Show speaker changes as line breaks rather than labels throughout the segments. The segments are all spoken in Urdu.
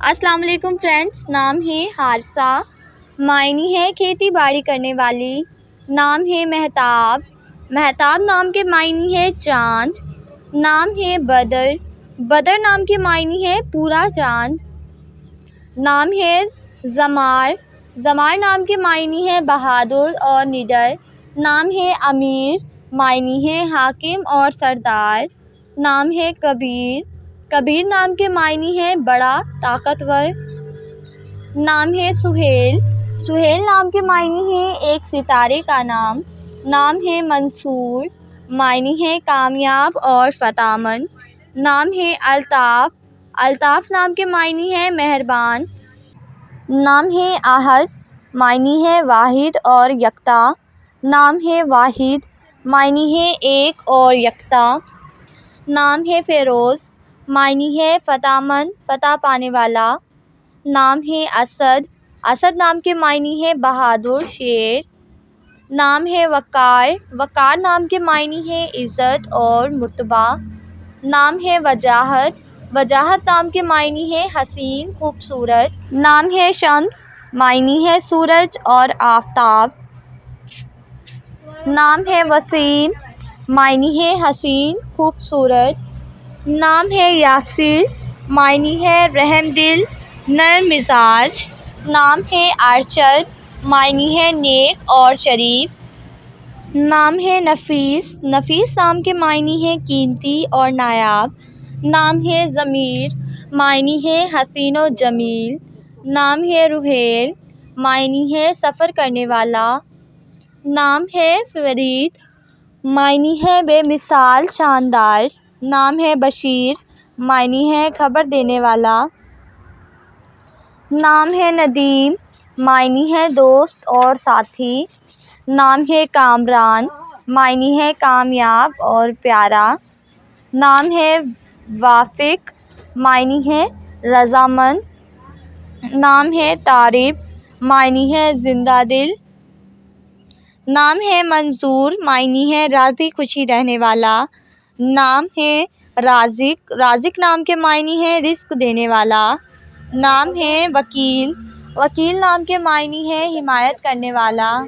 السلام علیکم فرینڈس، نام ہے حارثہ، معنی ہے کھیتی باڑی کرنے والی۔ نام ہے مہتاب، مہتاب نام کے معنی ہے چاند۔ نام ہے بدر، بدر نام کے معنی ہے پورا چاند۔ نام ہے زمار، زمار نام کے معنی ہے بہادر اور نڈر۔ نام ہے امیر، معنی ہے حاکم اور سردار۔ نام ہے کبیر، کبیر نام کے معنی ہے بڑا، طاقتور۔ نام ہے سہیل، سہیل نام کے معنی ہے ایک ستارے کا نام۔ نام ہے منصور، معنی ہے کامیاب اور فتح مند۔ نام ہے الطاف، الطاف نام کے معنی ہے مہربان۔ نام ہے احد، معنی ہے واحد اور یکتا۔ نام ہے واحد، معنی ہے ایک اور یکتا۔ نام ہے فیروز، معنی ہے فتح مند، فتح پانے والا۔ نام ہے اسد، اسد نام کے معنی ہے بہادر، شیر۔ نام ہے وقار، وقار نام کے معنی ہے عزت اور مرتبہ۔ نام ہے وجاہت، وجاہت نام کے معنی ہے حسین، خوبصورت۔ نام ہے شمس، معنی ہے سورج اور آفتاب۔ نام ہے وسیم، معنی ہے حسین، خوبصورت۔ نام ہے یاسر، معنی ہے رحم دل، نرم مزاج۔ نام ہے ارشد، معنی ہے نیک اور شریف۔ نام ہے نفیس، نفیس نام کے معنی ہے قیمتی اور نایاب۔ نام ہے ضمیر، معنی ہے حسین و جمیل۔ نام ہے رحیل، معنی ہے سفر کرنے والا۔ نام ہے فرید، معنی ہے بے مثال، شاندار۔ نام ہے بشیر، معنی ہے خبر دینے والا۔ نام ہے ندیم، معنی ہے دوست اور ساتھی۔ نام ہے کامران، معنی ہے کامیاب اور پیارا۔ نام ہے وافق، معنی ہے رضامند۔ نام ہے طارب، معنی ہے زندہ دل۔ نام ہے منظور، معنی ہے راضی خوشی رہنے والا۔ نام ہے رازق، رازق نام کے معنی ہے رزق دینے والا۔ نام ہے وکیل، وکیل نام کے معنی ہے حمایت کرنے والا۔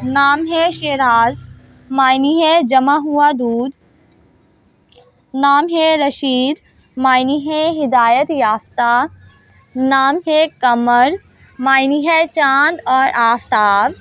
نام ہے شیراز، معنی ہے جمع ہوا دودھ۔ نام ہے رشید، معنی ہے ہدایت یافتہ۔ نام ہے قمر، معنی ہے چاند اور آفتاب۔